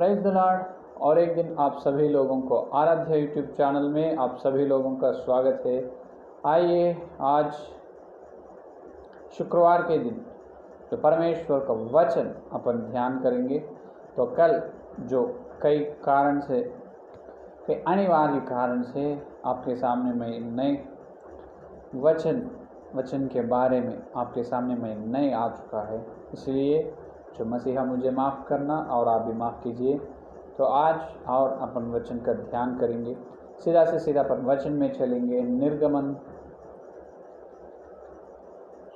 Praise the Lord. और एक दिन आप सभी लोगों को आराध्य यूट्यूब चैनल में आप सभी लोगों का स्वागत है। आइए आज शुक्रवार के दिन जो परमेश्वर का वचन अपन ध्यान करेंगे। तो कल जो कई कारण से, कई अनिवार्य कारण से आपके सामने मैं नए वचन के बारे में आपके सामने मैं नए आ चुका है, इसलिए जो मसीहा मुझे माफ़ करना और आप भी माफ़ कीजिए। तो आज और अपन वचन का ध्यान करेंगे, सीधा से सीधा अपन वचन में चलेंगे। निर्गमन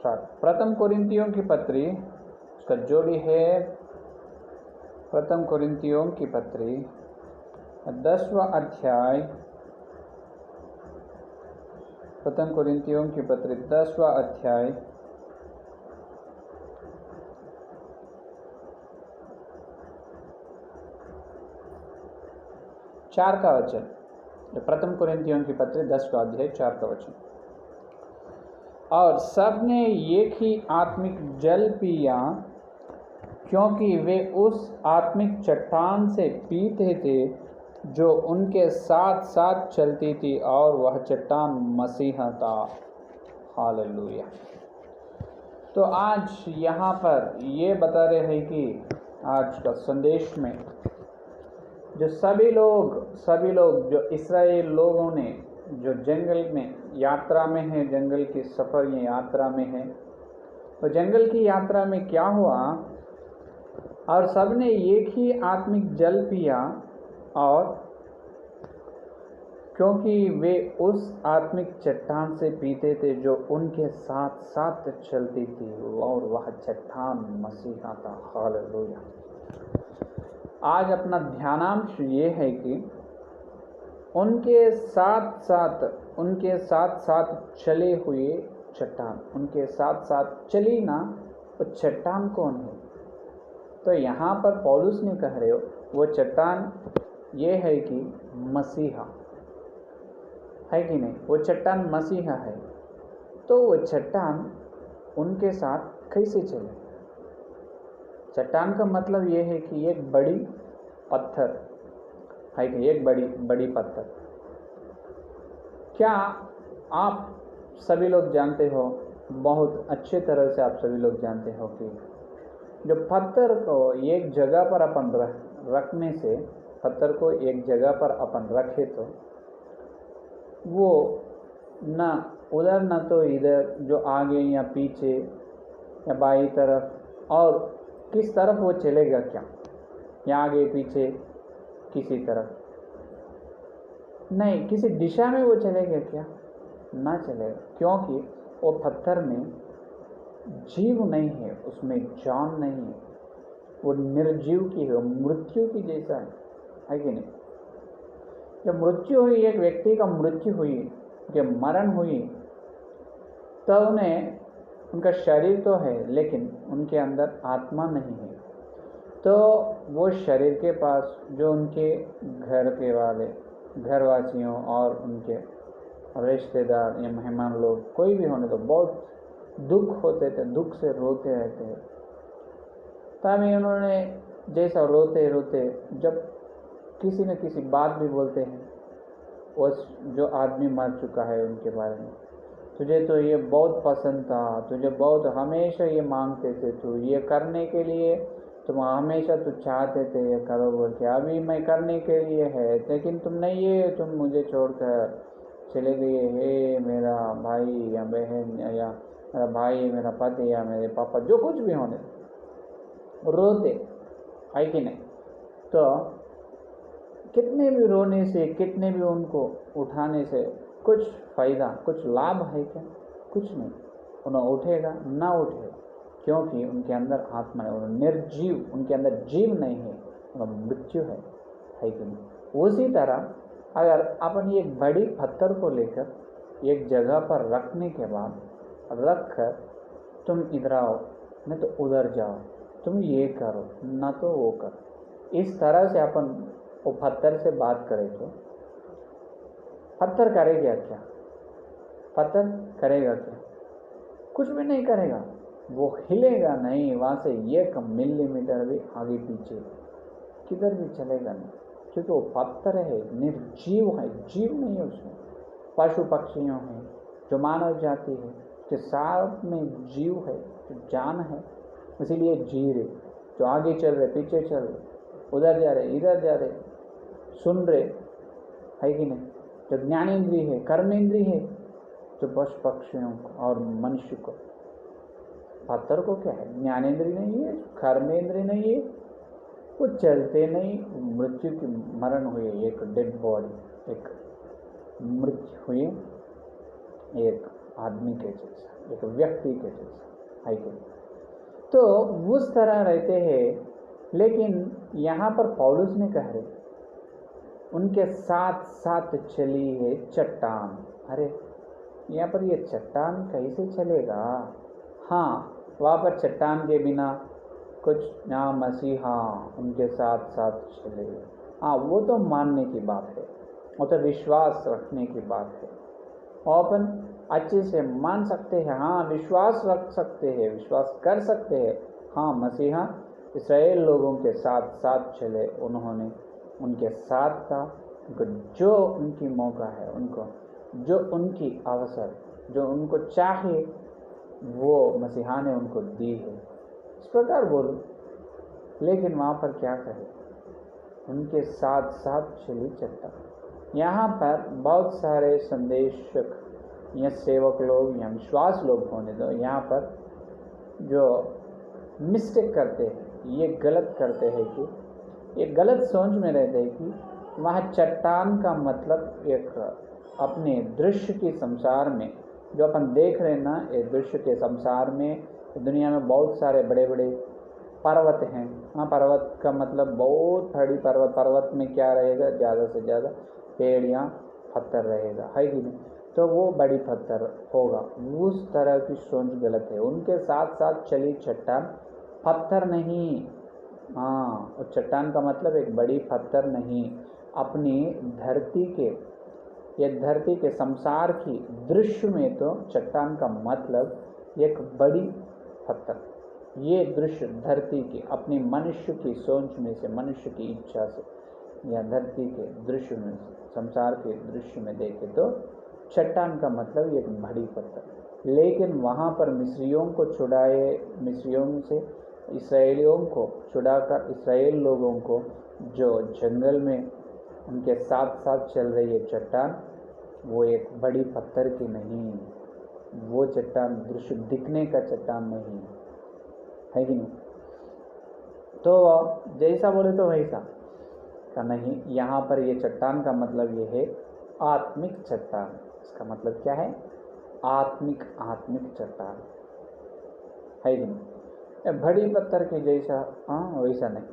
प्रथम कोरिन्थियों की पत्री, उसका जोड़ी है प्रथम कोरिन्थियों की पत्री 10वां अध्याय। प्रथम कोरिन्थियों की पत्री 10वां अध्याय 4 का वचन। प्रथम कोरिन्थियों की पत्री 10वां अध्याय 4 का वचन। और सबने एक ही आत्मिक जल पिया, क्योंकि वे उस आत्मिक चट्टान से पीते थे जो उनके साथ साथ चलती थी, और वह चट्टान मसीहा था। हालेलुया। तो आज यहाँ पर ये बता रहे हैं कि आज का संदेश में जो सभी लोग जो इस्राएल लोगों ने जो जंगल में यात्रा में है, जंगल की सफ़र या यात्रा में है, तो जंगल की यात्रा में क्या हुआ, और सबने एक ही आत्मिक जल पिया, और क्योंकि वे उस आत्मिक चट्टान से पीते थे जो उनके साथ साथ चलती थी, और वह चट्टान मसीहा था। हालेलुया। आज अपना ध्यानांश ये है कि उनके साथ साथ चले हुए चट्टान, उनके साथ साथ चली ना, वो चट्टान कौन है? तो यहाँ पर पौलुस ने कह रहे हो वो चट्टान ये है कि मसीहा है कि नहीं, वो चट्टान मसीहा है। तो वो चट्टान उनके साथ कैसे चले? चट्टान का मतलब ये है कि एक बड़ी पत्थर है कि एक बड़ी पत्थर। क्या आप सभी लोग जानते हो, बहुत अच्छे तरह से आप सभी लोग जानते हो कि जो पत्थर को एक जगह पर अपन रखने से, पत्थर को एक जगह पर अपन रखे तो वो ना उधर ना तो इधर, जो आगे या पीछे या बाई तरफ, और किस तरफ वो चलेगा, क्या या आगे पीछे किसी तरफ नहीं, किसी दिशा में वो चलेगा क्या? ना चलेगा, क्योंकि वो पत्थर में जीव नहीं है, उसमें जान नहीं है, वो निर्जीव की है, मृत्यु की जैसा है कि नहीं? जब मृत्यु हुई, एक व्यक्ति का मृत्यु हुई, जब मरण हुई, तो उन्हें उनका शरीर तो है लेकिन उनके अंदर आत्मा नहीं है। तो वो शरीर के पास जो उनके घर के वाले, घरवासियों और उनके रिश्तेदार या मेहमान लोग कोई भी होने, तो बहुत दुख होते थे, दुख से रोते रहते हैं। तभी उन्होंने जैसा रोते रोते जब किसी न किसी बात भी बोलते हैं, उस जो आदमी मर चुका है उनके बारे में, तुझे तो ये बहुत पसंद था, तुझे बहुत हमेशा ये मांगते थे, तू ये करने के लिए तुम हमेशा तू चाहते थे ये करो बोल के, अभी मैं करने के लिए है, लेकिन तुम नहीं, ये तुम मुझे छोड़कर चले गए। हे मेरा भाई या बहन, या मेरा भाई, मेरा पति, या मेरे पापा, जो कुछ भी होने, रोते है कि नहीं? तो कितने भी रोने से, कितने भी उनको उठाने से कुछ फायदा, कुछ लाभ है क्या? कुछ नहीं। उन्हें उठेगा ना उठेगा, क्योंकि उनके अंदर आत्मा है, उन्हें निर्जीव, उनके अंदर जीव नहीं है, उन्हें मृत्यु है कि नहीं? उसी तरह अगर अपन एक बड़ी पत्थर को लेकर एक जगह पर रखने के बाद रख कर तुम इधर आओ नहीं तो उधर जाओ, तुम ये करो ना तो वो करो, इस तरह से अपन वो पत्थर से बात करें तो पत्थर करेगा क्या? पत्थर करेगा क्या? कुछ भी नहीं करेगा, वो हिलेगा नहीं, वहाँ से 1 मिलीमीटर भी आगे पीछे किधर भी चलेगा नहीं, क्योंकि वो पत्थर है, निर्जीव है, जीव नहीं है उसमें। पशु पक्षियों हैं, जो मानव जाति है, जो साथ में जीव है, जो जान है, इसीलिए जी रहे, जो आगे चल रहे, पीछे चल रहे, उधर जा रहे, इधर जा रहे, सुन रहे, है कि नहीं, जो ज्ञानेंद्रिय है, कर्मेंद्रिय है, जो पशु पक्षियों को और मनुष्य को। पत्थर को क्या है, ज्ञानेंद्रिय नहीं है, कर्मेंद्रिय नहीं है, वो चलते नहीं, मृत्यु की मरण हुई, एक डेड बॉडी, एक मृत्यु हुई, एक आदमी के जैसा, एक व्यक्ति के जैसा, है कि नहीं। तो उस तरह रहते हैं। लेकिन यहाँ पर पौलुस ने कह रहे उनके साथ साथ चली है चट्टान। अरे यहाँ पर ये चट्टान कैसे चलेगा? हाँ, वहाँ पर चट्टान के बिना कुछ यहाँ मसीहा उनके साथ साथ चले, हाँ वो तो मानने की बात है, वो तो विश्वास रखने की बात है, और अपन अच्छे से मान सकते हैं, हाँ विश्वास रख सकते हैं, विश्वास कर सकते हैं, हाँ मसीहा इस्राएल लोगों के साथ साथ चले, उन्होंने उनके साथ था, उनको जो उनकी मौका है, उनको जो उनकी अवसर, जो उनको चाहे वो मसीहा ने उनको दी है, इस प्रकार बोलो। लेकिन वहाँ पर क्या कहे, उनके साथ साथ चली चट्टान। यहाँ पर बहुत सारे संदेशक या सेवक लोग या विश्वास लोग होने दो, यहाँ पर जो मिस्टेक करते हैं, ये गलत करते हैं कि ये गलत सोच में रहते हैं कि वहाँ चट्टान का मतलब एक अपने दृश्य के संसार में जो अपन देख रहे हैं ना, ये दृश्य के संसार में दुनिया में बहुत सारे बड़े बड़े पर्वत हैं। हाँ, पर्वत का मतलब बहुत बड़ी पर्वत, पर्वत में क्या रहेगा, ज़्यादा से ज़्यादा पेड़ या पत्थर रहेगा, है कि नहीं, तो वो बड़ी पत्थर होगा। उस तरह की सोच गलत है। उनके साथ साथ चली चट्टान, पत्थर नहीं, हाँ, और चट्टान का मतलब एक बड़ी पत्थर नहीं, अपनी धरती के, ये धरती के संसार की दृश्य में तो चट्टान का मतलब एक बड़ी पत्थर। ये दृश्य धरती की अपनी मनुष्य की सोच में से, मनुष्य की इच्छा से, या धरती के दृश्य में से, संसार के दृश्य में देखे तो चट्टान का मतलब एक बड़ी पत्थर। लेकिन वहाँ पर मिस्रियों को छुड़ाए, मिस्रियों से इसराइलियों को छुड़ाकर इसराइल लोगों को जो जंगल में उनके साथ साथ चल रही है चट्टान, वो एक बड़ी पत्थर की नहीं, वो चट्टान दृश्य दिखने का चट्टान नहीं है कि नहीं। तो जैसा बोले तो वैसा का नहीं। यहाँ पर ये चट्टान का मतलब ये है आत्मिक चट्टान। इसका मतलब क्या है? आत्मिक चट्टान, है कि नहीं, बड़ी पत्थर के जैसा, हाँ वैसा नहीं।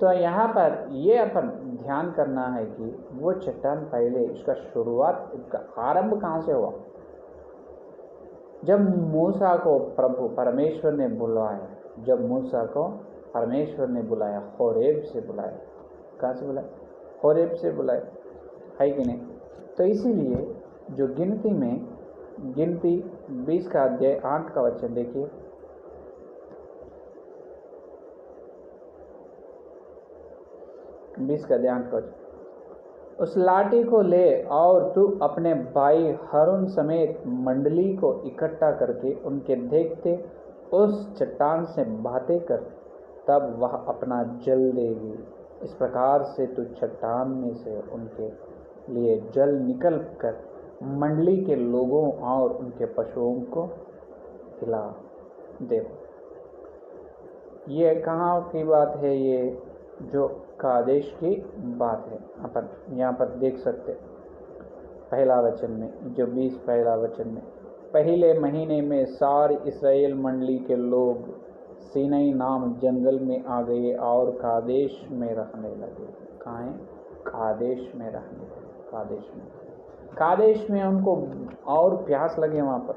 तो यहाँ पर ये अपन ध्यान करना है कि वो चट्टान पहले, इसका शुरुआत, इसका आरंभ कहाँ से हुआ? जब मूसा को प्रभु परमेश्वर ने बुलाया, जब मूसा को परमेश्वर ने बुलाया, होरेब से बुलाया। कहाँ से बुलाया? होरेब से बुलाया, है कि नहीं। तो इसीलिए जो गिनती में, गिनती 20 का अध्याय 8 का वचन देखिए, उस लाठी को ले और तू अपने भाई हारून समेत मंडली को इकट्ठा करके उनके देखते उस चट्टान से बातें कर, तब वह अपना जल देगी। इस प्रकार से तू चट्टान में से उनके लिए जल निकल कर मंडली के लोगों और उनके पशुओं को पिला दे। ये कहाँ की बात है? ये जो कादेश की बात है। अपन यहाँ पर देख सकते पहला वचन में, जो 20 पहला वचन में, पहले महीने में सारी इस्राएल मंडली के लोग सीनै नाम जंगल में आ गए और कादेश में रहने लगे। कहाँ है? कादेश में रहने लगे। कादेश में उनको और प्यास लगे। वहाँ पर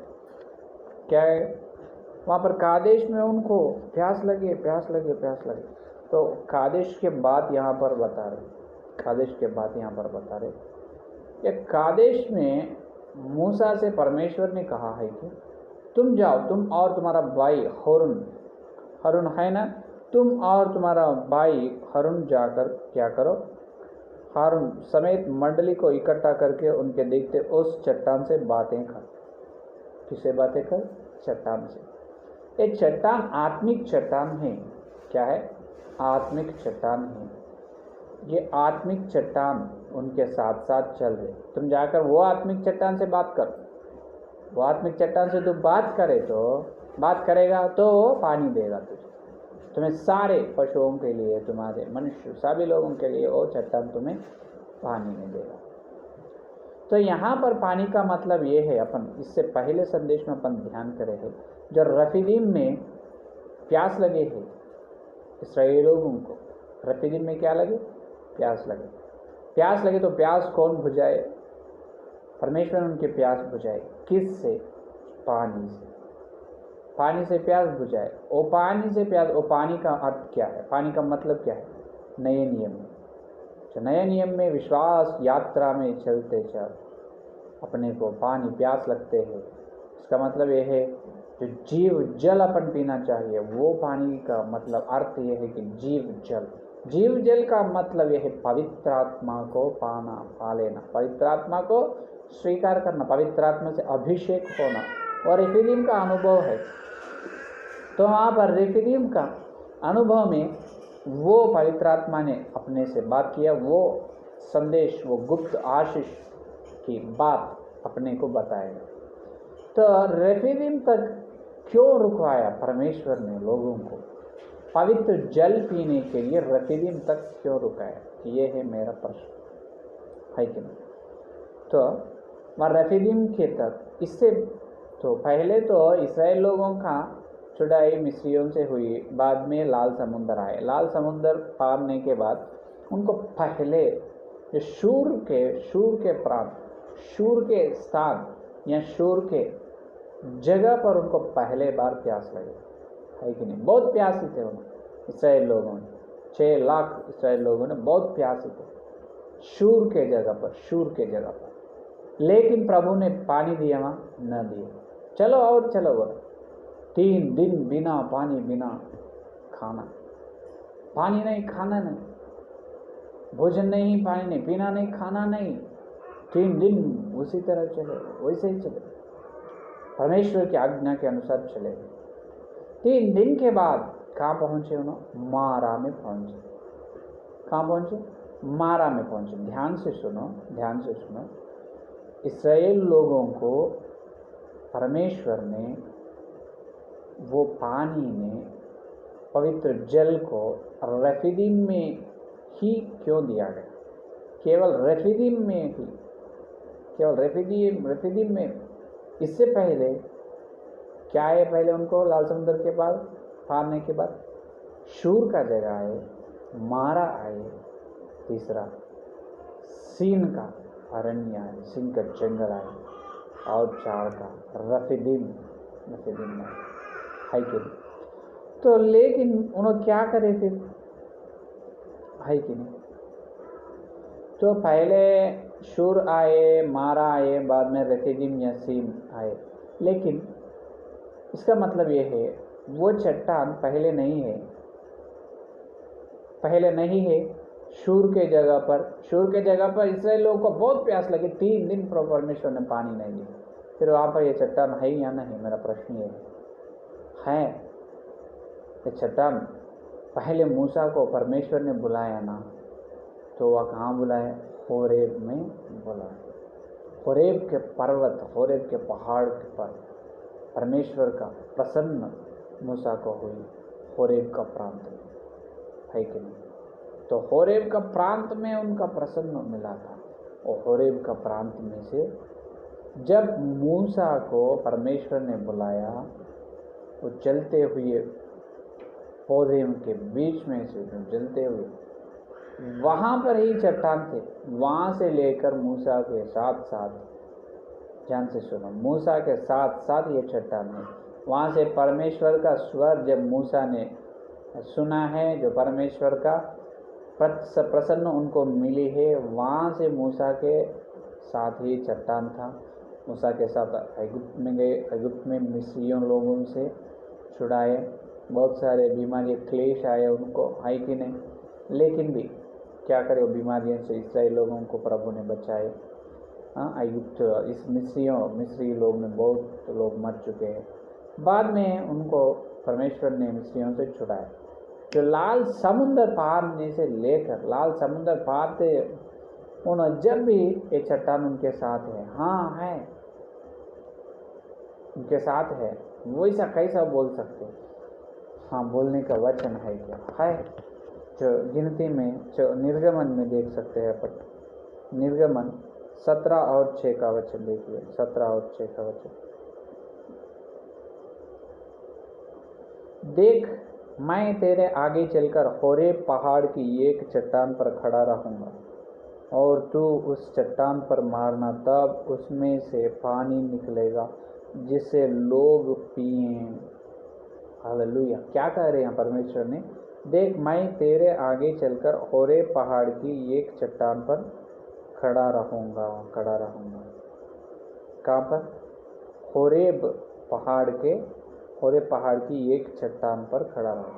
क्या है? वहाँ पर कादेश में उनको प्यास लगे। तो कादेश के बाद यहाँ पर बता रहे, ये कादेश में मूसा से परमेश्वर ने कहा है कि तुम जाओ, तुम और तुम्हारा भाई हारून है ना, तुम और तुम्हारा भाई हारून जाकर क्या करो, हारून समेत मंडली को इकट्ठा करके उनके देखते उस चट्टान से बातें कर। किससे बातें कर? चट्टान से। एक चट्टान आत्मिक चट्टान है। क्या है? आत्मिक चट्टान है। ये आत्मिक चट्टान उनके साथ साथ चल रहे। तुम जाकर वो आत्मिक चट्टान से बात कर। वो आत्मिक चट्टान से तू बात करेगा तो वो पानी देगा तुझे। तुम्हें सारे पशुओं के लिए, तुम्हारे मनुष्य सभी लोगों के लिए वो चट्टान तुम्हें पानी नहीं देगा। तो यहाँ पर पानी का मतलब ये है, अपन इससे पहले संदेश में अपन ध्यान करे हैं, जो रफीदीम में प्यास लगे है इस्राएली लोगों को। रफीदीम में क्या लगे? प्यास लगे। प्यास लगे तो प्यास कौन बुझाए? परमेश्वर उनके प्यास बुझाए। किससे? पानी से। पानी से प्यास बुझाए। ओ पानी से प्यास। ओ पानी का अर्थ क्या है? पानी का मतलब क्या है? नए नियम में। तो नए नियम में विश्वास यात्रा में चलते चल अपने को पानी प्यास लगते हैं। इसका मतलब यह है जो जीव जल अपन पीना चाहिए, वो पानी का मतलब अर्थ यह है कि जीव जल। जीव जल का मतलब यह है पवित्र आत्मा को पा लेना, पवित्र आत्मा को स्वीकार करना, पवित्र आत्मा से अभिषेक होना। और रेफिदीम का अनुभव है। तो वहाँ पर रेफिदीम का अनुभव में वो पवित्र आत्मा ने अपने से बात किया, वो संदेश, वो गुप्त आशीष की बात अपने को बताएगा। तो रेफिदीम तक क्यों रुकवाया परमेश्वर ने लोगों को? पवित्र जल पीने के लिए रेफिदीम तक क्यों रुकाया? ये है मेरा प्रश्न, है कि नहीं? तो वहाँ रेफिदीम के तक, इससे तो पहले तो इसराइल लोगों का छुड़ाई मिस्रियों से हुई, बाद में लाल समुंदर आए। लाल समुंदर पारने के बाद उनको पहले जो शूर के प्रांत, शूर के स्थान या शूर के जगह पर उनको पहले बार प्यास लगे, है कि नहीं? बहुत प्यासे थे उन्होंने, इसराइल लोगों ने, 6 लाख इसराइल लोगों ने बहुत प्यासे थे शूर के जगह पर। लेकिन प्रभु ने पानी दिया? वहाँ न दिया। चलो और चलो, बोलो 3 दिन बिना पानी, बिना खाना, पानी नहीं, खाना नहीं, भोजन नहीं, पानी नहीं, पीना नहीं, खाना नहीं, 3 दिन उसी तरह चले, वैसे ही चले, परमेश्वर की आज्ञा के अनुसार चले। 3 दिन के बाद कहाँ पहुँचे उन्होंने? मारा में पहुँचे। कहाँ पहुँचे? मारा में पहुँचे। ध्यान से सुनो। इस्राएल लोगों को परमेश्वर ने वो पानी ने, पवित्र जल को रेफिदीम में ही क्यों दिया गया? केवल रेफिदीम में ही, केवल रेफिदीम में। इससे पहले क्या है? पहले उनको लाल समुद्र के पार पारने के बाद शूर का जगह आए, मारा आए, तीसरा सीन का अरण्य आए, सीन का जंगल आए, और 4 का रेफिदीम में, है कि नहीं? तो लेकिन उन्होंने क्या करे फिर, है कि नहीं? तो पहले शूर आए, मारा आए, बाद में रेफिदीम या सीन आए। लेकिन इसका मतलब ये है वो चट्टान पहले नहीं है शूर के जगह पर इसराइल लोगों को बहुत प्यास लगी, 3 दिन परमेश्वर ने पानी नहीं दिया। फिर वहाँ पर ये चट्टान है या नहीं? मेरा प्रश्न ये है। ये चट्टान पहले मूसा को परमेश्वर ने बुलाया ना, तो वह कहाँ बुलाया? होरेब में बुलाया। होरेब के पर्वत, होरेब के पहाड़ पर परमेश्वर का प्रसन्न मूसा को हुई, होरेब का प्रांत में, है कि नहीं? तो होरेब का प्रांत में उनका प्रसन्न मिला था। और होरेब का प्रांत में से जब मूसा को परमेश्वर ने बुलाया, वो चलते हुए पौधे के बीच में से जो जलते हुए, वहाँ पर ही चट्टान थे। वहाँ से लेकर मूसा के साथ साथ, ध्यान से सुनो, मूसा के साथ साथ ये चट्टान है। वहाँ से परमेश्वर का स्वर जब मूसा ने सुना है, जो परमेश्वर का प्रसन्न उनको मिली है, वहाँ से मूसा के साथ ही चट्टान था। मूसा के साथ अगुप्त में गए, अगुप्त में मिस्रियों लोगों से छुड़ाए, बहुत सारे बीमारी क्लेश आए उनको, है कि नहीं, लेकिन भी क्या करे, वो बीमारियों से इसराइल लोगों को प्रभु ने बचाए। हाँ, युक्त इस मिस्री लोग में बहुत लोग मर चुके हैं। बाद में उनको परमेश्वर ने मिस्रियों से छुड़ाया। जो लाल समुद्र पार से लेकर लाल समुद्र पार थे जब भी ये चट्टान उनके साथ है, हाँ है, उनके साथ है, वैसा कैसा बोल सकते? हाँ, बोलने का वचन है क्या है? जो गिनती में, जो निर्गमन में देख सकते हैं अपन, निर्गमन 17 और 6 का वचन देखिए, 17 और 6 का वचन। देख, मैं तेरे आगे चलकर होरेब पहाड़ की एक चट्टान पर खड़ा रहूंगा और तू उस चट्टान पर मारना, तब उसमें से पानी निकलेगा जिसे लोग पिएं। हालेलुया। क्या कह रहे हैं परमेश्वर ने? देख, मैं तेरे आगे चलकर होरेब पहाड़ की एक चट्टान पर खड़ा रहूंगा। कहाँ पर? होरेब पहाड़ की एक चट्टान पर खड़ा रहा।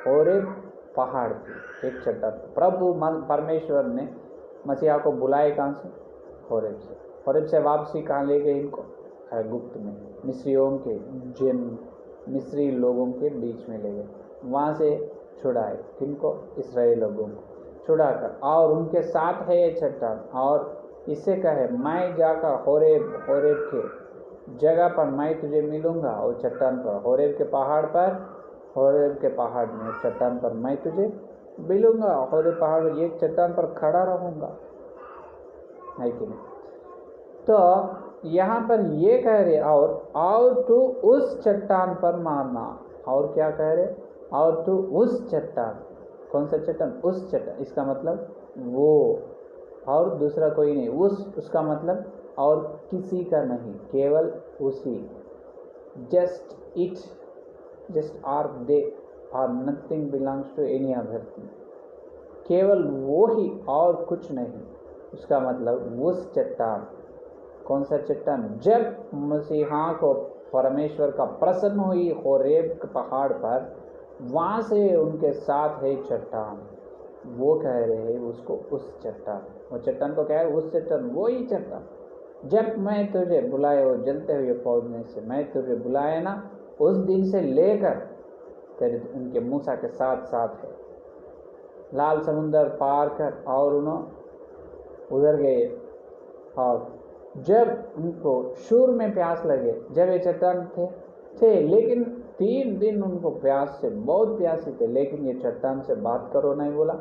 होरेब पहाड़ की एक चट्टान। प्रभु परमेश्वर ने मसीहा को बुलाए कहाँ से? होरेब से वापसी कहाँ ले गए इनको? गुप्त में, मिस्री लोगों के बीच में ले गए, वहाँ से छुड़ाए। किनको? इसराइल लोगों को छुड़ाकर, और उनके साथ है ये चट्टान। और इससे कहे, मैं जाकर होरेब के जगह पर मैं तुझे मिलूंगा, और चट्टान पर, होरेब के पहाड़ में चट्टान पर मैं तुझे मिलूंगा, होरेब पहाड़ पर एक चट्टान पर खड़ा रहूंगा, है कि नहीं? तो यहाँ पर ये कह रहे, और तू उस चट्टान पर मारना। और क्या कह रहे? और तू उस चट्टान, कौन सा चट्टान? उस चट्टान। इसका मतलब वो, और दूसरा कोई नहीं। उसका मतलब और किसी का नहीं, केवल उसी। जस्ट आर दे और nothing belongs to any other thing. केवल वो ही और कुछ नहीं। उसका मतलब उस चट्टान। कौन सा चट्टान? जब मसीहा को परमेश्वर का प्रसन्न हुई होरेब के पहाड़ पर, वहाँ से उनके साथ है चट्टान। वो कह रहे हैं उसको उस चट्टान। वो चट्टान को क्या है? उस चट्टान, वो ही चट्टान। जब मैं तुझे बुलाए हो जलते हुए पौधे से, मैं तुझे बुलाया ना, उस दिन से लेकर तेरे उनके मूसा के साथ है। लाल समुद्र पार कर और उन्होंने उधर गए। और जब उनको शूर में प्यास लगे, जब ये चट्टान थे, लेकिन 3 दिन उनको प्यास से बहुत प्यासी थे, लेकिन ये चट्टान से बात करो नहीं बोला,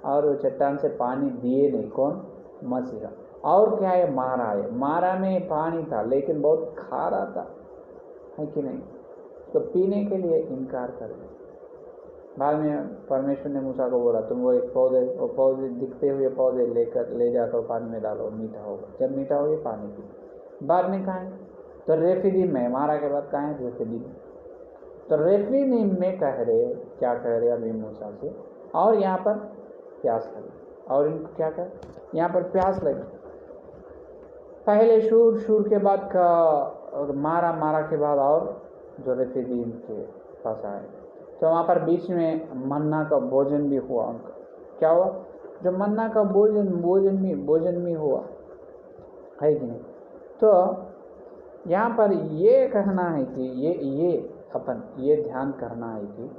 और वो चट्टान से पानी दिए नहीं। कौन? मसीहा। और क्या है? मारा में पानी था, लेकिन बहुत खारा था, है कि नहीं? तो पीने के लिए इनकार कर दिया। बाद में परमेश्वर ने मूसा को बोला, तुम वो एक पौधे दिखते हुए पौधे ले जाकर पानी में डालो, मीठा होगा। जब मीठा हो, ये पानी पी। बाद में कहाँ है? तो रेफीदीम में, मारा के बाद कहाँ है? रेफीदीम। तो रेफीदीम में कह रहे, क्या कह रहे अभी मूसा से? और यहाँ पर प्यास लगी, और इनको क्या कह, यहाँ पर प्यास लगी। पहले शूर के बाद का मारा के बाद, और जो रेफीदीम के पास आए, तो वहाँ पर बीच में मन्ना का भोजन भी हुआ उनका। क्या हुआ? जो मन्ना का भोजन भी हुआ, है कि नहीं? तो यहाँ पर ये कहना है कि ये ध्यान करना है कि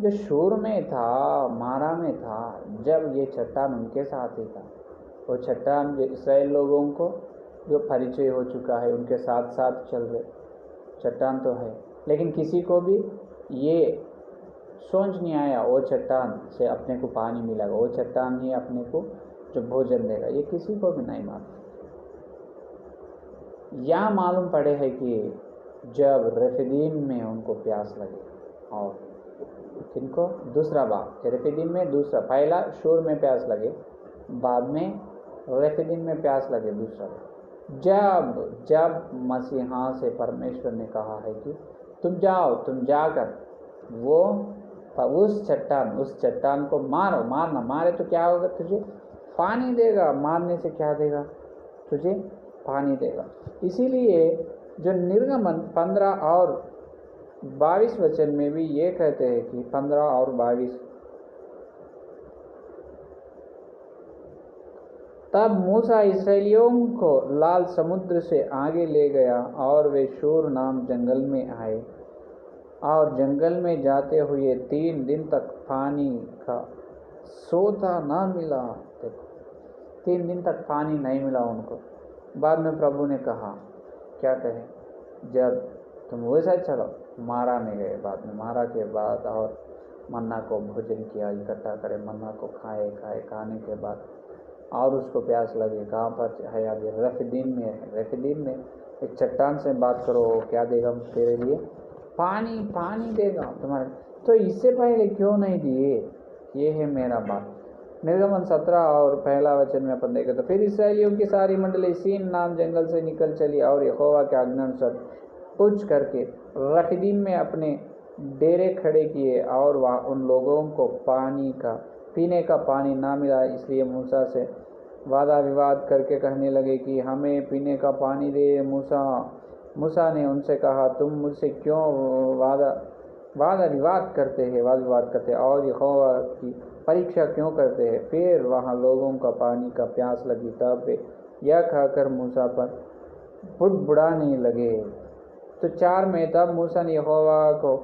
जो शूर में था, मारा में था, जब ये चट्टान उनके साथ ही था, वो चट्टान जो इसराइल लोगों को जो परिचय हो चुका है, उनके साथ चल रहे चट्टान तो है, लेकिन किसी को भी ये सोच नहीं आया वो चट्टान से अपने को पानी मिलेगा, वो चट्टान ही अपने को जो भोजन देगा, ये किसी को भी नहीं मालूम। यहाँ मालूम पड़े है कि जब रेफीदीम में उनको प्यास लगे, और किनको? दूसरा बात, रेफीदीम में दूसरा, पहला शूर में प्यास लगे, बाद में रेफीदीम में प्यास लगे दूसरा। जब मसीहा से परमेश्वर ने कहा है कि तुम जाकर वो उस चट्टान को मारना, मारे तो क्या होगा? तुझे पानी देगा। मारने से क्या देगा? तुझे पानी देगा। इसीलिए जो निर्गमन 15 और 22 वचन में भी ये कहते हैं कि 15 और 22, तब मूसा इसराइलियों को लाल समुद्र से आगे ले गया और वे शूर नाम जंगल में आए और जंगल में जाते हुए 3 दिन तक पानी का सोता ना मिला। देखो, 3 दिन तक पानी नहीं मिला उनको। बाद में प्रभु ने कहा, क्या कहे, जब तुम वैसा चलो, मारा में गए। बाद में मारा के बाद और मन्ना को भोजन किया, इकट्ठा करे, मन्ना को खाने के बाद और उसको प्यास लगे। कहाँ पर है? अभी रफीदीम में है। रफीदीम में एक चट्टान से बात करो, क्या देगा तेरे लिए? पानी देगा तुम्हारे। तो इससे पहले क्यों नहीं दिए? ये है मेरा बात। निर्गमन 17 और पहला वचन में अपन देखें तो फिर इसराइलियों की सारी मंडली सीन नाम जंगल से निकल चली और यहोवा के आज्ञानुसार कुछ करके रफीदीम में अपने डेरे खड़े किए और वहाँ उन लोगों को पीने का पानी ना मिला। इसलिए मूसा से वादा विवाद करके कहने लगे कि हमें पीने का पानी दे। मूसा ने उनसे कहा, तुम मुझसे क्यों वादा विवाद करते और यहोवा की परीक्षा क्यों करते हैं? फिर वहाँ लोगों का पानी का प्यास लगी, तब वे यह खाकर मूसा पर बुड़बुड़ाने लगे। तो 4 में, तब मूसा ने यहोवा को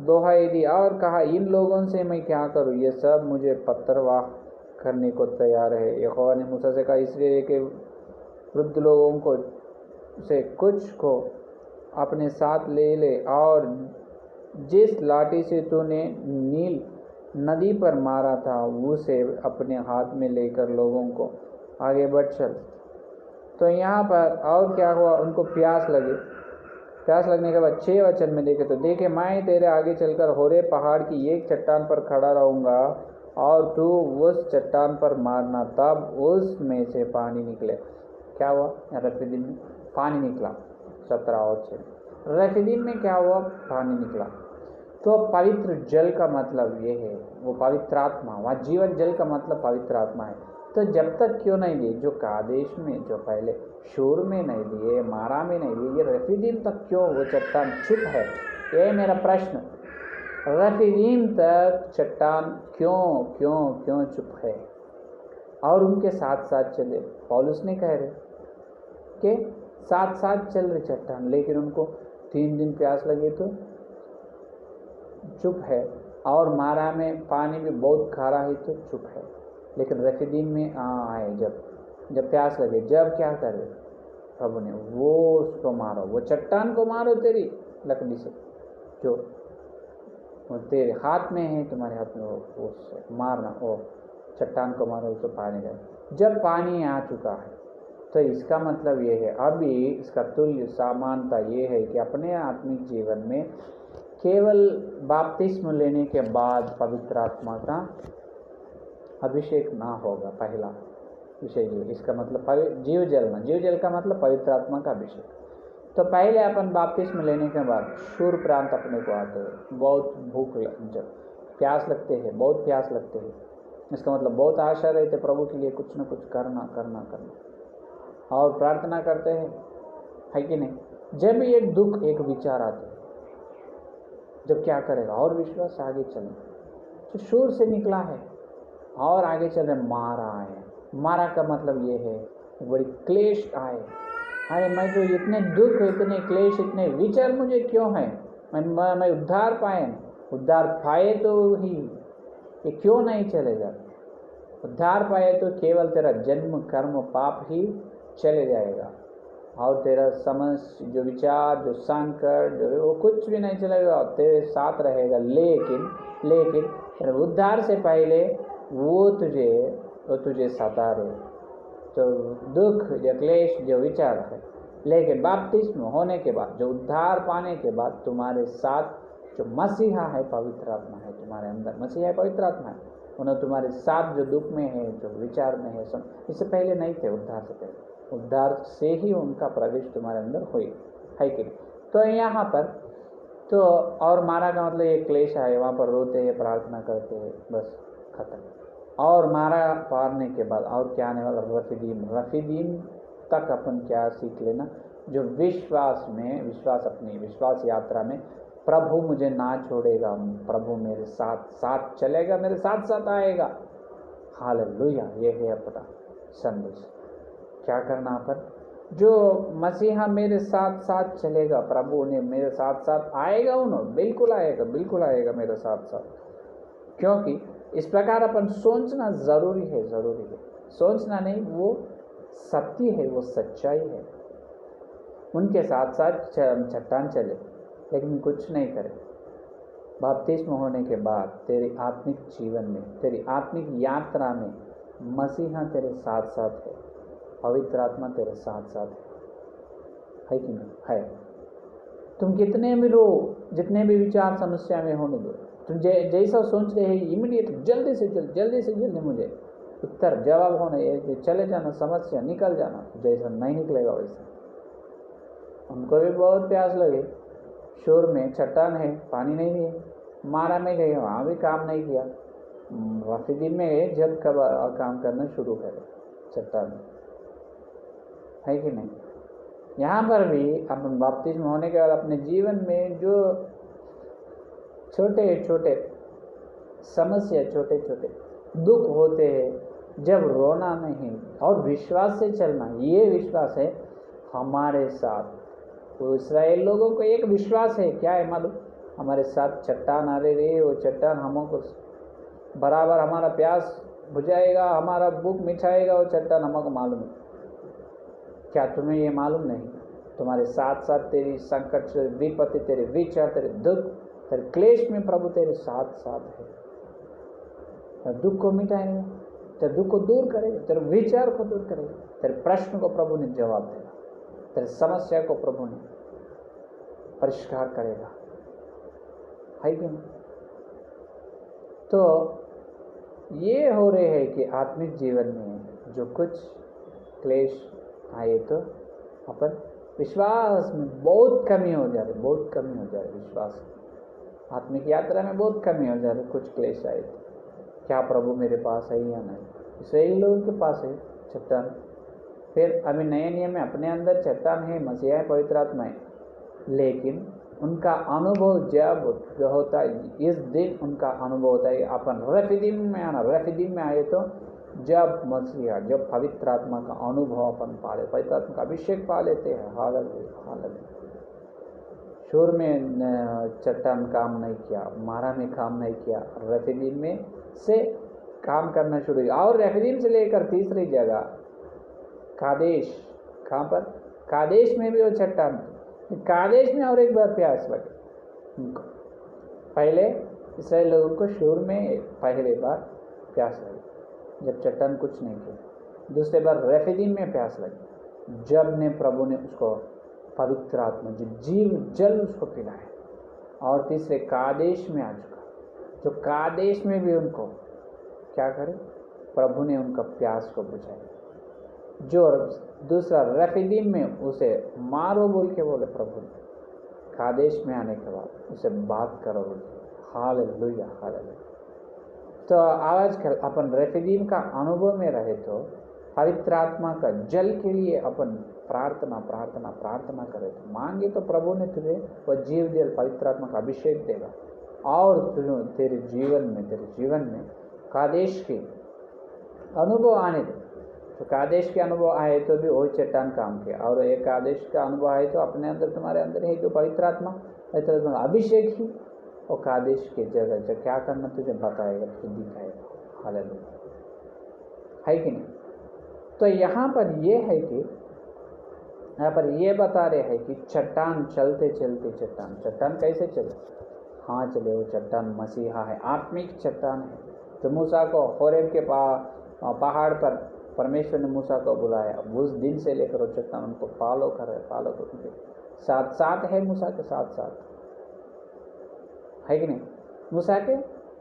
दोहाई दी और कहा, इन लोगों से मैं क्या करूं? ये सब मुझे पत्थरवाह करने को तैयार है। यहोवा ने मूसा से कहा, इसलिए कि वृद्ध लोगों को से कुछ को अपने साथ ले ले और जिस लाठी से तूने नील नदी पर मारा था उसे अपने हाथ में लेकर लोगों को आगे बढ़ चल। तो यहाँ पर और क्या हुआ? उनको प्यास लगने के बाद 6 वचन में देखे तो देखे, मैं तेरे आगे चलकर होरे पहाड़ की एक चट्टान पर खड़ा रहूँगा और तू उस चट्टान पर मारना, तब उसमें से पानी निकले। क्या हुआ? रफीदीम में पानी निकला। 17 और 6 रफीदीम में क्या हुआ? पानी निकला। तो पवित्र जल का मतलब ये है, वो पवित्र आत्मा, वहाँ जीवन जल का मतलब पवित्र आत्मा है। तो जब तक क्यों नहीं दिए? जो कादेश में, जो पहले शूर में नहीं दिए, मारा में नहीं दिए, ये रफीदीम तक क्यों वो चट्टान चुप है? ये मेरा प्रश्न। रफीदीम तक चट्टान क्यों चुप है? और उनके साथ साथ चले। पौलुस ने कह रहे कि साथ साथ चल रही चट्टान, लेकिन उनको 3 दिन प्यास लगे तो चुप है, और मारा में पानी भी बहुत खारा है तो चुप है। लेकिन रफीदीम में आए, जब प्यास लगे, जब क्या करे प्रभु ने? वो उसको मारो, वो चट्टान को मारो तेरी लकड़ी से, जो वो तेरे हाथ में है, तुम्हारे हाथ में, वो मारना, वो चट्टान को मारो, उसको पानी दे। जब पानी आ चुका है तो इसका मतलब ये है, अभी इसका तुल्य समानता ये है कि अपने आत्मिक जीवन में केवल बपतिस्म लेने के बाद पवित्र आत्मा का अभिषेक ना होगा। पहला विषय ये, इसका मतलब जीव जल का मतलब पवित्र आत्मा का अभिषेक। तो पहले अपन बपतिस्म लेने के बाद शूर प्रांत अपने को आते हैं, बहुत भूख जब प्यास लगते हैं, बहुत प्यास लगते हैं, इसका मतलब बहुत आशा रहते प्रभु के लिए कुछ न कुछ करना और प्रार्थना करते हैं, है कि नहीं? जब एक दुख, एक विचार आते हैं, जब क्या करेगा? और विश्वास आगे चले, तो शूर से निकला है और आगे चल रहे, मारा है। मारा का मतलब ये है बड़ी क्लेश आए, अरे मैं तो इतने दुख, इतने क्लेश, इतने विचार मुझे क्यों है? मैं उद्धार पाए तो ही ये क्यों नहीं चलेगा? उद्धार पाए तो केवल तेरा जन्म कर्म पाप ही चले जाएगा और तेरा समझ, जो विचार, जो संकट, जो वो कुछ भी नहीं चलेगा, तेरे साथ रहेगा। लेकिन उद्धार से पहले वो तुझे सता रहे, तो दुख, जो क्लेश, जो विचार है। लेकिन बपतिस्म होने के बाद, जो उद्धार पाने के बाद, तुम्हारे साथ जो मसीहा है, पवित्र आत्मा है तुम्हारे अंदर, मसीहा है, पवित्र आत्मा है, उन्होंने तुम्हारे साथ जो दुख में है, जो विचार में है, इससे पहले नहीं थे। उद्धार से पहले, उद्धार से ही उनका प्रवेश तुम्हारे अंदर हुई, है कि? तो यहाँ पर तो और मारा का मतलब ये क्लेश है, वहाँ पर रोते हैं, प्रार्थना करते हैं, बस खत्म। और मारा पारने के बाद और क्या आने वाला? रफीदीम तक अपन क्या सीख लेना? जो विश्वास यात्रा में प्रभु मुझे ना छोड़ेगा, प्रभु मेरे साथ साथ चलेगा, मेरे साथ साथ आएगा। हालेलुया, ये है अपना संदेश। क्या करना अपन, जो मसीहा मेरे साथ साथ चलेगा, प्रभु ने मेरे साथ साथ आएगा, उन्होंने बिल्कुल आएगा, बिल्कुल आएगा मेरे साथ साथ। क्योंकि इस प्रकार अपन सोचना जरूरी है, जरूरी है। सोचना नहीं, वो सत्य है, वो सच्चाई है। उनके साथ साथ चट्टान चले लेकिन कुछ नहीं करे। बपतिस्म होने के बाद तेरे आत्मिक जीवन में, तेरी आत्मिक यात्रा में मसीहा तेरे साथ साथ है, पवित्र आत्मा तेरे साथ साथ है कि नहीं? है। तुम कितने भी रो, जितने भी विचार समस्या में होने दो, तुम जैसा सोच रहे हैं इमीडिएट, जल्दी से जल्दी मुझे उत्तर जवाब होना, ये चले जाना, समस्या निकल जाना, जैसा नहीं निकलेगा वैसा। उनको भी बहुत प्यास लगे, शोर में चट्टान है, पानी नहीं है, मारा में गए, वहाँ भी काम नहीं किया, रफीदीन में गए, जब कब काम करना शुरू करे चट्टान, है कि नहीं? यहाँ पर भी अपन बपतिस्म होने के बाद अपने जीवन में जो छोटे छोटे समस्या, छोटे छोटे दुख होते हैं, जब रोना नहीं और विश्वास से चलना, ये विश्वास है हमारे साथ। तो इस्राएल लोगों को एक विश्वास है, क्या है मालूम? हमारे साथ चट्टान आ रही, वो चट्टान हमको बराबर हमारा प्यास बुझाएगा, हमारा भूख मिटाएगा, वो चट्टान हमको मालूम है। क्या तुम्हें ये मालूम नहीं? तुम्हारे साथ साथ तेरी संकट, तेरी विपत्ति, तेरे विचार, तेरे दुख, तेरे क्लेश में प्रभु तेरे साथ साथ है। तेरे दुख को मिटाएगा, तेरे दुख को दूर करेगा, तेरे विचार को दूर करेगा, तेरे प्रश्न को प्रभु ने जवाब देगा, तेरे समस्या को प्रभु ने परिष्कार करेगा, है कि नहीं? तो ये हो रहे हैं कि आत्मिक जीवन में जो कुछ क्लेश आए तो अपन विश्वास में बहुत कमी हो जा रही, बहुत कमी हो जा रही, विश्वास आत्मिक यात्रा में बहुत कमी हो जा रही। कुछ क्लेश आए तो क्या प्रभु मेरे पास है या नहीं? इसराइली लोगों के पास है चट्टान। फिर अभी नए नियम में अपने अंदर चट्टान है, मसीहा है, पवित्र आत्मा है, लेकिन उनका अनुभव जब होता है, इस दिन उनका अनुभव होता है अपन रफीदीम में आना। रफीदीम में आए तो जब मसीहा, जब पवित्र आत्मा का अनुभव अपन पा ले, पवित्र आत्मा का अभिषेक पा लेते हैं। हालेलुया। शोर में चट्टान काम नहीं किया, मारा में काम नहीं किया, रफीदीम में से काम करना शुरू किया। और रफीदीम से लेकर तीसरी जगह कादेश, कहाँ पर? कादेश में भी वो चट्टान, कादेश में और एक बार प्यास लगे उनको। पहले इसराइल लोगों को शोर में पहले बार प्यास लगी जब चट्टान कुछ नहीं किया, दूसरे बार रफीदीम में प्यास लगी जब ने प्रभु ने उसको पवित्र आत्मा, जो जीव जल उसको पिलाए, और तीसरे कादेश में आ चुका, जो कादेश में भी उनको क्या करे, प्रभु ने उनका प्यास को बुझाया। जो दूसरा रफीदीम में उसे मारो बोल के बोले प्रभु ने, कादेश में आने के बाद उसे बात करो बोल के। Hallelujah, hallelujah. तो आज कल अपन रफीदीम का अनुभव में रहे तो पवित्र आत्मा का जल के लिए अपन प्रार्थना प्रार्थना प्रार्थना करे तो मांगे तो प्रभु ने तुझे वह जीव जल पवित्र आत्मा का अभिषेक देगा, और तेरे जीवन में कादेश के अनुभव आने दे। तो कादेश के अनुभव आए तो भी वही चट्टान काम किया, और एक कादेश का अनुभव आए तो अपने अंदर, तुम्हारे अंदर है जो पवित्र आत्मा, पवित्र आत्मा अभिषेक ही और कादेश के जगह जो क्या करना तुझे बताएगा, तुझे दिखाएगा। हालेलुया, है कि नहीं? तो यहाँ पर ये है कि यहाँ पर ये बता रहे हैं कि चट्टान चलते चलते चट्टान कैसे चले? हाँ चले, वो चट्टान मसीहा है, आत्मिक चट्टान है। तो मूसा को होरेब के पहाड़ पर परमेश्वर ने मूसा को बुलाया, उस दिन से लेकर वो चट्टान उनको फॉलो कर साथ साथ है, मूसा के साथ साथ है कि नहीं? मूसा के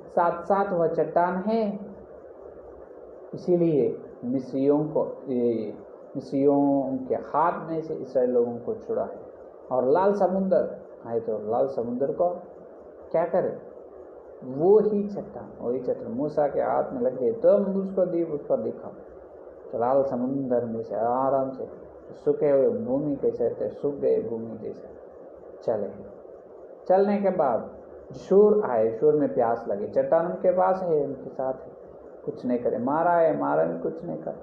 साथ साथ वह चट्टान है। इसीलिए मिस्रियों के हाथ में से इसराइल लोगों को छुड़ा है। और लाल समुंदर आए तो लाल समुंदर को क्या करे, वही चट्टान मूसा के हाथ में लग गई, तो उसको उस पर दिखा, तो लाल समुंदर में से आराम से सूखे हुए भूमि कैसे रहते, सूख गए भूमि जैसे चले। चलने के बाद शूर आए, शूर में प्यास लगी, चट्टान उनके पास है, उनके साथ है, कुछ नहीं करे, मारा है, मारा में कुछ नहीं कर।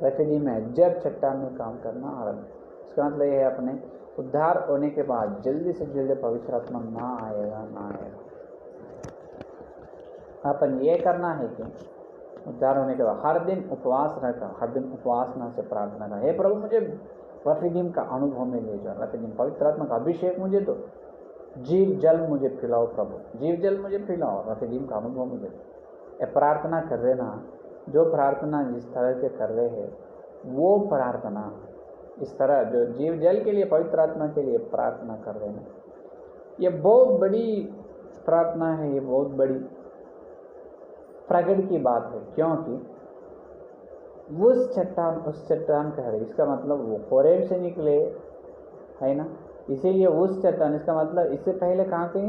रफीदीम है जब चट्टान में काम करना आरंभ। इसका मतलब ये है अपने उद्धार होने के बाद जल्दी से जल्दी पवित्र आत्मा ना आएगा। अपन ये करना है कि उद्धार होने के बाद हर दिन उपवास रहकर, हर दिन उपासना से प्रार्थना कर, हे प्रभु मुझे रफीदीम का अनुभव में ले जाओ, रफीदीम पवित्र आत्मा का अभिषेक मुझे दो, जीव जल मुझे पिलाओ प्रभु, जीव जल मुझे पिलाओ, रफीदीम का अनुभव मुझे दो। ये प्रार्थना कर रहे ना, जो प्रार्थना जिस तरह से कर रहे हैं वो प्रार्थना इस तरह जो जीव जल के लिए, पवित्र आत्मा के लिए प्रार्थना कर रहे हैं, ये बहुत बड़ी प्रार्थना है, ये बहुत बड़ी प्रगट की बात है। क्योंकि उस चट्टान कह रहे, इसका मतलब वो होरेब से निकले है ना, इसीलिए उस चट्टान, इसका मतलब इससे पहले कहाँ के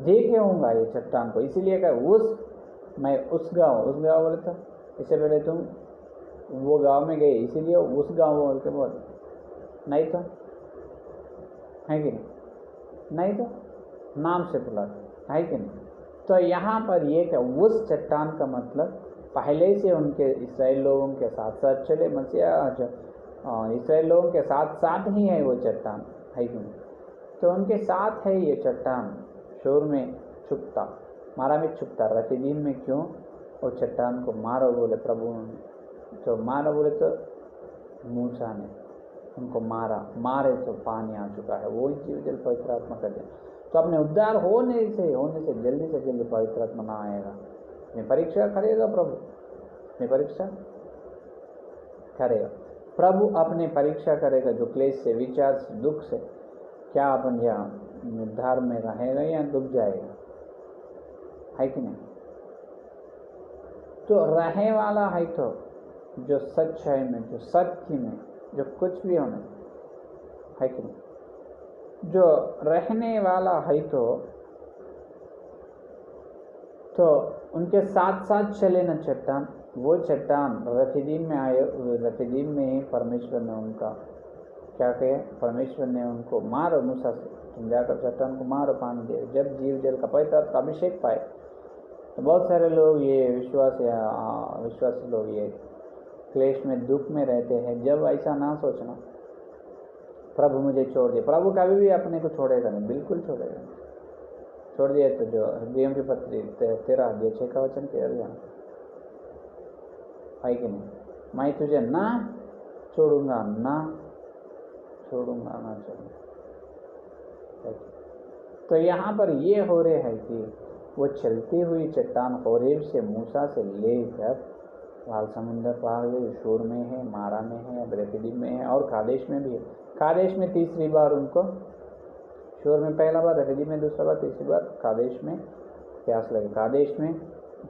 देखे होंगे ये चट्टान को, इसीलिए कहा मैं उस गाँव बोले था, इससे पहले तुम वो गांव में गए, इसीलिए उस गांव बोल के बोल, नहीं तो है कि नहीं तो नाम से बुलाते है कि नहीं। तो यहाँ पर ये क्या, उस चट्टान का मतलब पहले से उनके इस्राएल लोगों के साथ साथ चले, मसीहा इस्राएल लोगों के साथ साथ ही है वो चट्टान, है कि नहीं। तो उनके साथ है ये चट्टान, शोर में छुपता, मारा में छुपता। रफीदीम में क्यों वो चट्टान को मारो बोले प्रभु ने, तो मारो बोले तो मूसा ने उनको मारे तो पानी आ चुका है, वो जीव जल पवित्र आत्मा कर दिया। तो अपने उद्धार होने से जल्दी से जल्दी पवित्र आत्मा ना आएगा। अपनी परीक्षा करेगा प्रभु, अपनी परीक्षा करेगा प्रभु, अपनी परीक्षा करेगा। जो क्लेश से, विचार से, दुख से, क्या अपन यहाँ निर्धार में रहेगा या डूब जाएगा, है कि नहीं। तो रहने वाला है तो जो सच्चाई में, जो सत्य में, जो कुछ भी होने, है कि नहीं, जो रहने वाला है तो उनके साथ साथ चले न चट्टान। वो चट्टान रफीदीम में आए, रफीदीम में परमेश्वर ने उनका क्या कहे, परमेश्वर ने उनको मारो मूसा से, तुम जाकर चट्टान को मारो, पानी दे। जब जीव जल का पवित्र आत्मा अभिषेक पाए तो बहुत सारे लोग ये विश्वासी लोग ये क्लेश में, दुख में रहते हैं। जब ऐसा ना सोचना प्रभु मुझे छोड़ दिया, प्रभु कभी भी अपने को छोड़ेगा नहीं, बिल्कुल छोड़ेगा नहीं। छोड़ दिया तो जो हृदयों की पत्री 13 अध्याय 6 का वचन कह दिया है कि नहीं, मैं तुझे ना छोड़ूंगा, ना छोड़ूंगा। तो यहाँ पर ये हो रहे है कि वो चलती हुई चट्टान होरेब से, मूसा से लेकर लाल समुद्र पार हुए, शोर में है, मारा में है, रफीदीम में है और कादेश में भी है। कादेश में तीसरी बार उनको, शोर में पहला बार, रफीदीम में दूसरा बार, तीसरी बार कादेश में प्यास लगे। कादेश में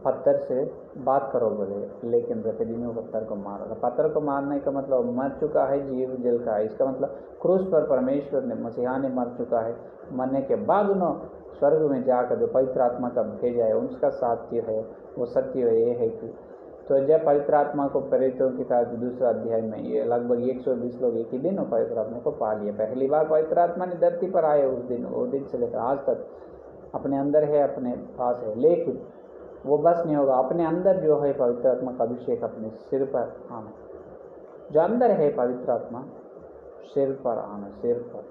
पत्थर से बात करो बोले, लेकिन रफीदीम में पत्थर को मारा। पत्थर को मारने का मतलब मर चुका है, जीव जल का है। इसका मतलब क्रूस पर परमेश्वर ने, मसीहा ने मर चुका है। मरने के बाद उन्होंने स्वर्ग में जाकर जो पवित्र आत्मा का भेजा है उसका सत्य है, वो सत्य ये है कि तो जब पवित्र आत्मा को प्रेरितों की कार्य दूसरा अध्याय में ये लगभग 120 लोग एक ही दिन पवित्र आत्मा को पा लिए। पहली बार पवित्र आत्मा ने धरती पर आए उस दिन, वो दिन से लेकर आज तक अपने अंदर है, अपने पास है, लेकिन वो बस नहीं होगा। अपने अंदर जो है पवित्र आत्मा का अभिषेक अपने सिर पर आना, जो अंदर है पवित्र आत्मा सिर पर आना, सिर पर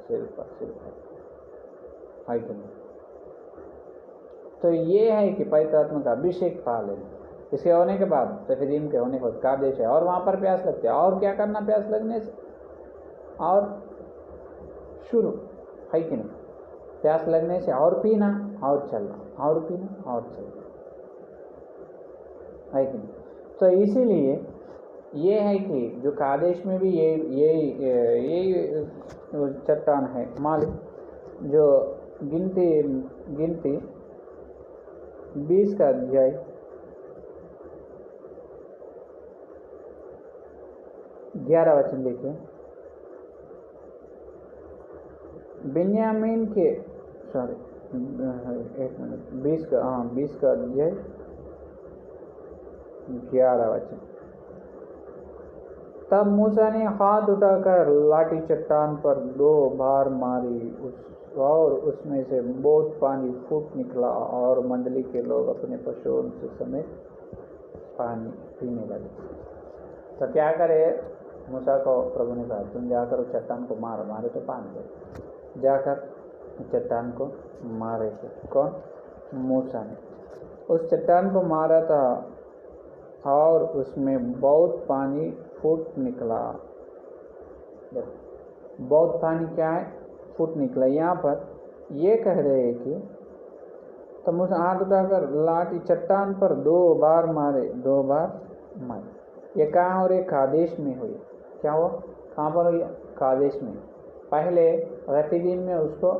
है कि नहीं। तो ये है कि पवित्र आत्मा का अभिषेक पा लेना। इसके होने के बाद रफीदीम के होने के बाद कादेश है, और वहाँ पर प्यास लगती है। और क्या करना प्यास लगने से, और शुरू है कि नहीं, प्यास लगने से और पीना और चलना, और पीना और चलना, है कि नहीं। तो इसीलिए ये है कि जो कादेश में भी ये चट्टान है मालिक, जो गिनती 20 का अध्याय 11 वचन देखिए। बिन्यामीन के 20 का अध्याय 11 वचन। तब मूसा ने हाथ उठाकर लाठी चट्टान पर 2 बार मारी, उस और उसमें से बहुत पानी फूट निकला और मंडली के लोग अपने पशुओं से समेत पानी पीने लगे। तो क्या करे, मूसा को प्रभु ने कहा तुम जाकर उस चट्टान को मारो, मारे तो पानी दे। जाकर चट्टान को मारे थे। कौन? मूसा ने। उस चट्टान को मारा था और उसमें बहुत पानी फूट निकला। बहुत पानी क्या है? फूट निकला। यहाँ पर ये कह रहे हैं कि तो मूसा हाथ उठाकर लाठी चट्टान पर 2 बार मारे, 2 बार मारे। ये कहाँ? और ये कादेश में हुई। क्या हुआ? कहाँ पर हुई? कादेश में। पहले रफीदीम में उसको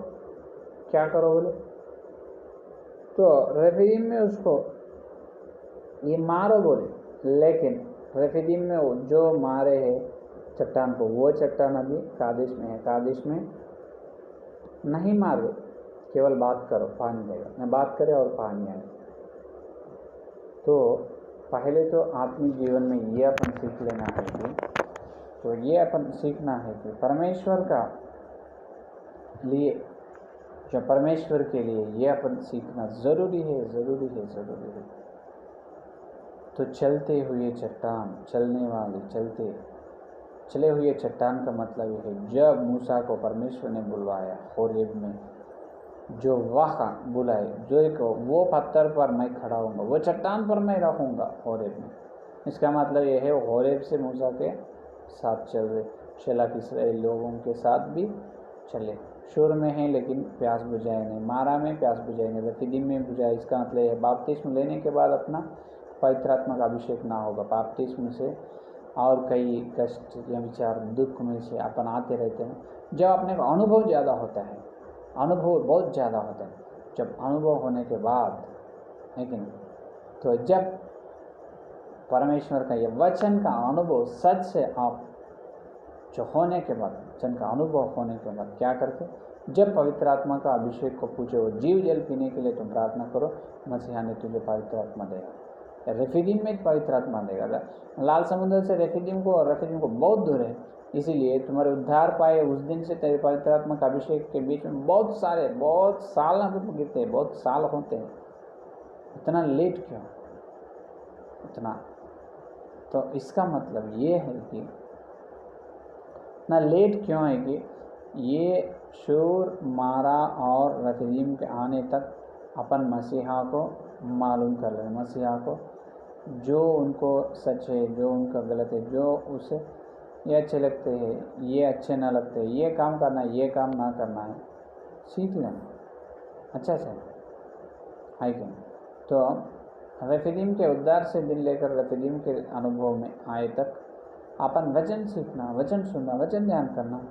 क्या करो बोले, तो रफीदीम में उसको ये मारो बोले, लेकिन रफीदीम में जो मारे हैं चट्टान को, वो चट्टान अभी कादेश में है। कादेश में नहीं मारे, केवल बात करो पानी देगा, मैं बात करे और पानी आए। तो पहले तो आत्मिक जीवन में ये अपन सीख लेना है कि, तो ये अपन सीखना है कि परमेश्वर का लिए, जो परमेश्वर के लिए ये अपन सीखना ज़रूरी है, ज़रूरी है, ज़रूरी है। तो चलते हुए चट्टान, चलने वाले, चले हुए चट्टान का मतलब ये है, जब मूसा को परमेश्वर ने बुलवाया होरेब में, जो वहाँ बुलाए, जो एक वो पत्थर पर मैं खड़ा हूँगा, वो चट्टान पर मैं रहूँगा होरेब में। इसका मतलब ये है होरेब से मूसा के साथ चल रहे, शला के इस्राएल लोगों के साथ भी चले। शोर में है लेकिन प्यास बुझाए नहीं, मारा में प्यास बुझाए नहीं, रफीदीम में बुझाए। इसका मतलब है बपतिस्म लेने के बाद अपना पवित्र आत्मा का अभिषेक ना होगा। बपतिस्म से और कई कष्ट या विचार दुख में से अपन आते रहते हैं। जब अपने को अनुभव ज़्यादा होता है, अनुभव बहुत ज़्यादा होता है, जब अनुभव होने के बाद, लेकिन तो जब परमेश्वर का ये वचन का अनुभव सच से आप जो होने के बाद, वचन का अनुभव होने के बाद क्या करते, जब पवित्र आत्मा का अभिषेक को पूछे, वो जीव जल पीने के लिए तुम प्रार्थना करो, मसीहा ने तुझे पवित्र आत्मा देगा। रेफीदीम में पवित्र आत्मा देगा। लाल समुद्र से रेफीदीम को बहुत दूर है, इसीलिए तुम्हारे उद्धार पाए उस दिन से तेरे पवित्र आत्मा का अभिषेक के बीच में बहुत साल गिरते हैं, बहुत साल होते हैं। इतना लेट क्यों? इतना तो इसका मतलब ये है कि ना लेट क्यों है कि ये शूर, मारा और रफीदीम के आने तक अपन मसीहा को मालूम कर लें, मसीहा को जो उनको सच है, जो उनका गलत है, जो उसे ये अच्छे लगते हैं, ये अच्छे ना लगते हैं, ये काम करना है, ये काम ना करना है, सीख लेना अच्छा से है कि। तो रफीदीम के उद्धार से दिन लेकर रफीदीम के अनुभव में आए तक अपन वचन सीखना, वचन सुनना, वचन ध्यान करना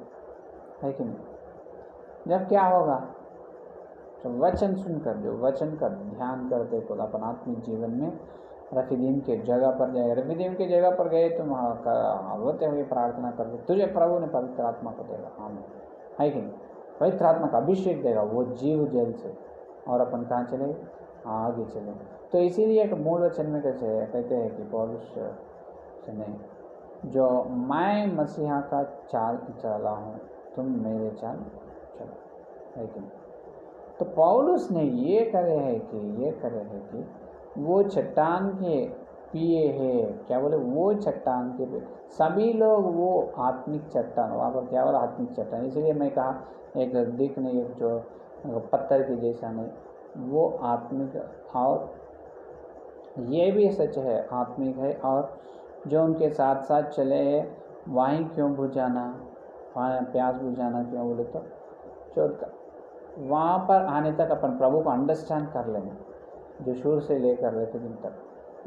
है कि नहीं। जब क्या होगा, तो वचन सुनकर, जो वचन का ध्यान करते को अपन आत्मिक जीवन में रफीदीम के जगह पर जाए। रफीदीम के जगह पर गए तुम रोते हुए प्रार्थना करते, तुझे प्रभु ने पवित्र आत्मा को देगा, हाँ है कि नहीं। पवित्र आत्मा का अभिषेक देगा, वो जीव जल से, और अपन कहाँ चले, आगे चले। तो इसीलिए एक मूल वचन में कैसे कहते हैं कि पौलुस से नहीं, जो मैं मसीहा का चाल चला हूँ, तुम मेरे चाल चलो, है कि नहीं। तो पौलुस ने ये करे है कि वो चट्टान के पिए है, क्या बोले, वो चट्टान के पिए, सभी लोग वो आत्मिक चट्टान, वहाँ पर क्या बोला, आत्मिक चट्टान। इसलिए मैं कहा एक दिख नहीं, एक जो पत्थर के जैसा नहीं, वो आत्मिक, और ये भी सच है, आत्मिक है। और जो उनके साथ साथ चले हैं, वहीं क्यों बुझाना, वहाँ प्यास बुझाना क्यों बोले तो चौथ वहाँ पर आने तक अपन प्रभु को अंडरस्टैंड कर लेना, जो शुरू से लेकर रफीदीम तक।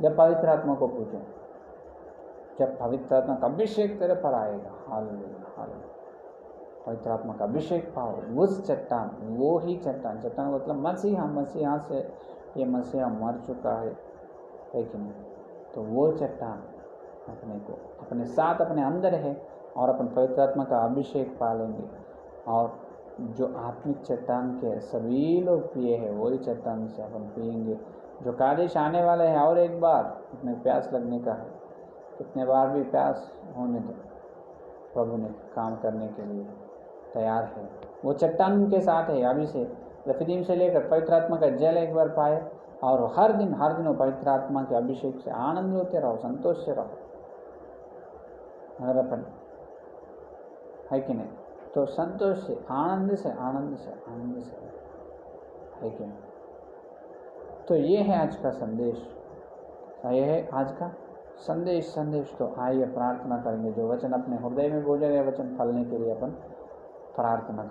जब पवित्र आत्मा को पूछें, जब पवित्र आत्मा का अभिषेक तेरे पर आएगा, हालेलुया हालेलुया, पवित्र आत्मा का अभिषेक पाओ, उस चट्टान, वो ही चट्टान मतलब मसीहा से ये मसीहा मर चुका है कि नहीं, तो वो चट्टान अपने को अपने साथ अपने अंदर है, और अपन पवित्र आत्मा का अभिषेक पा लेंगे। और जो आत्मिक चट्टान के सभी लोग पिए हैं, वही चट्टान से अपन पिएंगे। जो कादेश आने वाले हैं, और एक बार अपने प्यास लगने का है, कितने बार भी प्यास होने दो, प्रभु ने काम करने के लिए तैयार है। वो चट्टान उनके साथ है अभी से, रफीदीम से लेकर पवित्र आत्मा का जल एक बार पाए और हर दिन वो पवित्र आत्मा के अभिषेक से आनंद होते रहो, संतोष से रहो। अगर अपन है कि नहीं, तो संतोष से, आनंद से है कि नहीं। तो ये है आज का संदेश, ये है आज का संदेश। तो आइए प्रार्थना करेंगे, जो वचन अपने हृदय में बोझा गया वचन फलने के लिए अपन प्रार्थना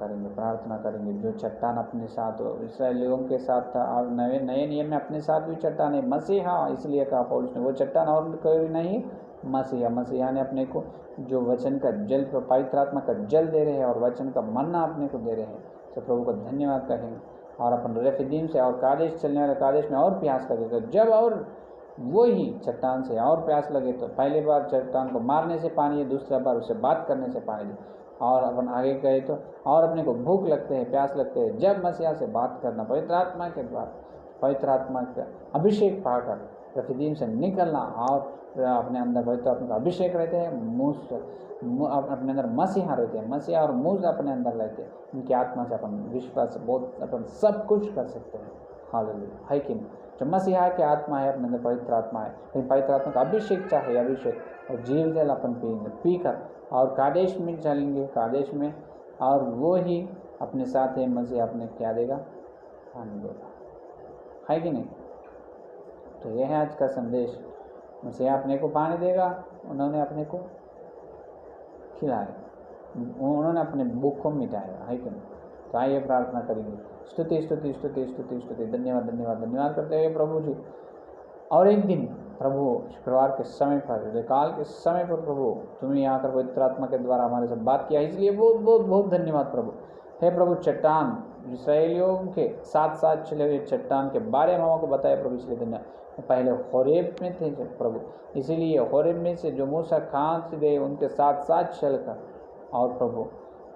करेंगे। जो चट्टान अपने साथ इस्राएलियों के साथ था और नए नियम में अपने साथ भी चट्टान है, मसीहा, इसलिए कहा पौलुस ने, वो चट्टान और कोई नहीं, मसीहा ने अपने को जो वचन का जल, पवित्र आत्मा का जल दे रहे हैं और वचन का मन्ना अपने को दे रहे हैं। तो प्रभु को धन्यवाद कहेंगे और अपन रेफिदीम से और कादेश चलने वाले कादेश में और प्यास करें। तो जब और वो ही चट्टान से और प्यास लगे, तो पहली बार चट्टान को मारने से पानी है, दूसरा बार उससे बात करने से पानी है, और अपन आगे गए तो और अपने को भूख लगते हैं, प्यास लगते हैं, जब मसीहा से बात करना पवित्र आत्मा के द्वारा, पवित्र आत्मा का अभिषेक पाकर रफीदीम से निकलना और अपने अंदर पवित्र आत्मा का अभिषेक रहते हैं, अपने अंदर मसीहा रहते हैं, मसीहा और मूस अपने अंदर रहते हैं। उनकी आत्मा से अपन विश्वास बहुत अपन सब कुछ कर सकते हैं। हालेलुया, है कि नहीं। जो मसीहा की आत्मा है अपने अंदर पवित्र आत्मा है, लेकिन पवित्र आत्मा का अभिषेक चाहिए, अभिषेक और जीव जल अपन पिएंगे, पीकर और कादेश में चलेंगे, कादेश में, और वो ही अपने साथ है, मसीहा अपने क्या देगा, पानी देगा, है कि नहीं। तो यह है आज का संदेश, मसीहा अपने को पानी देगा, उन्होंने अपने को खिलाया, उन्होंने अपने भूख को मिटाया, है कि नहीं। तो आइए प्रार्थना करेंगे, स्तुति स्तुति स्तुति स्तुति स्तुति, धन्यवाद करते हुए प्रभु जी। और एक दिन प्रभु शुक्रवार के समय पर, काल के समय पर प्रभु तुम्हें आकर पवित्र आत्मा के द्वारा हमारे से बात किया, इसलिए बहुत बहुत बहुत धन्यवाद प्रभु। हे प्रभु, चट्टान इस्राएलियों के साथ साथ चले हुए चट्टान के बारे में हमको बताया प्रभु, इसलिए धन्यवाद। पहले होरेब में थे प्रभु, इसीलिए होरेब में से जो मूसा खां से गए उनके साथ साथ चलकर, और प्रभु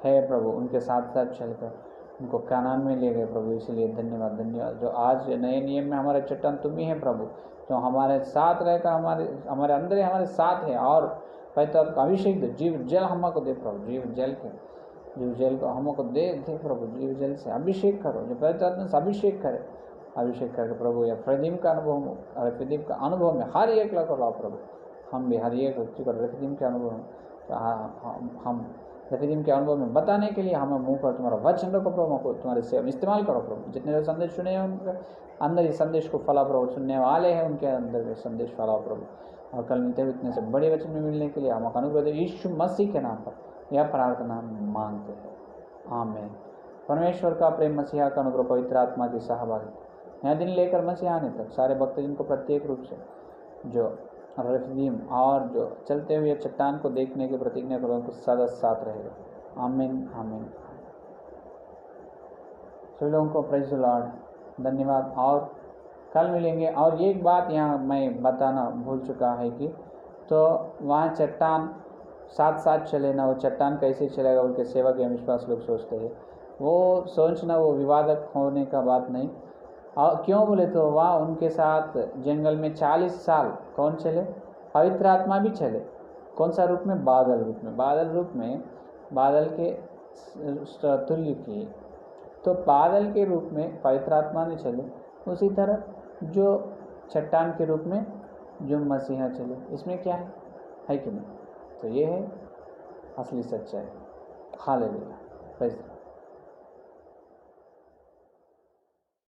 है प्रभु उनके साथ साथ चलकर उनको कानान में ले गए प्रभु, इसलिए धन्यवाद। जो आज नए नियम में हमारे चट्टान तुम ही है प्रभु, जो हमारे साथ रहकर हमारे अंदर हमारे साथ है, और पवित्र आत्मा का अभिषेक दे, जीव जल हमको दे प्रभु, जीव जल को हमको दे प्रभु, जीव जल से अभिषेक करो, जो पवित्र आत्मा से अभिषेक करके प्रभु या रफीदीम का अनुभव में हर एक लग लाओ प्रभु। हम भी हर एक व्यक्ति को रफीदीम के अनुभव में, हम रफीदीम के अनुभव में बताने के लिए हमें मुंह पर तुम्हारा वचन रखो प्रभु, हमको तुम्हारे से इस्तेमाल करो प्रभु। जितने जो संदेश सुने हैं उनके अंदर इस संदेश को फैलाओ प्रभु, सुनने वाले हैं उनके अंदर ये संदेश फैलाओ प्रभु। और कल मिलते हुए इतने से बड़े वचन में मिलने के लिए हमको अनुग्रह दे, यीशु मसीह के नाम पर यह प्रार्थना मांगते हैं, आमीन। परमेश्वर का प्रेम, मसीहा का अनुग्रह, पवित्र आत्मा की सहभागिता यह दिन लेकर मसीहा आने तक सारे भक्त जिनको प्रत्येक रूप से जो रफीदीम और जो चलते हुए चट्टान को देखने की प्रतिज्ञा करो, उनको सदा साथ रहेगा, आमीन आमीन। सभी लोगों को प्रेज़ द लॉर्ड, धन्यवाद। और कल मिलेंगे। और एक बात यहाँ मैं बताना भूल चुका है कि तो वहाँ चट्टान साथ साथ चले ना, वो चट्टान कैसे चलेगा उनके सेवक या विश्वास लोग सोचते हैं, वो सोचना वो विवादक होने का बात नहीं। और क्यों बोले तो वहाँ उनके साथ जंगल में 40 साल कौन चले, पवित्र आत्मा भी चले। कौन सा रूप में, बादल रूप में, बादल के तुल्य की। तो बादल के रूप में पवित्र आत्मा ने चले, उसी तरह जो चट्टान के रूप में जो मसीहा चले। इसमें क्या है कि नहीं। तो ये है असली सच्चाई। हालेलुया।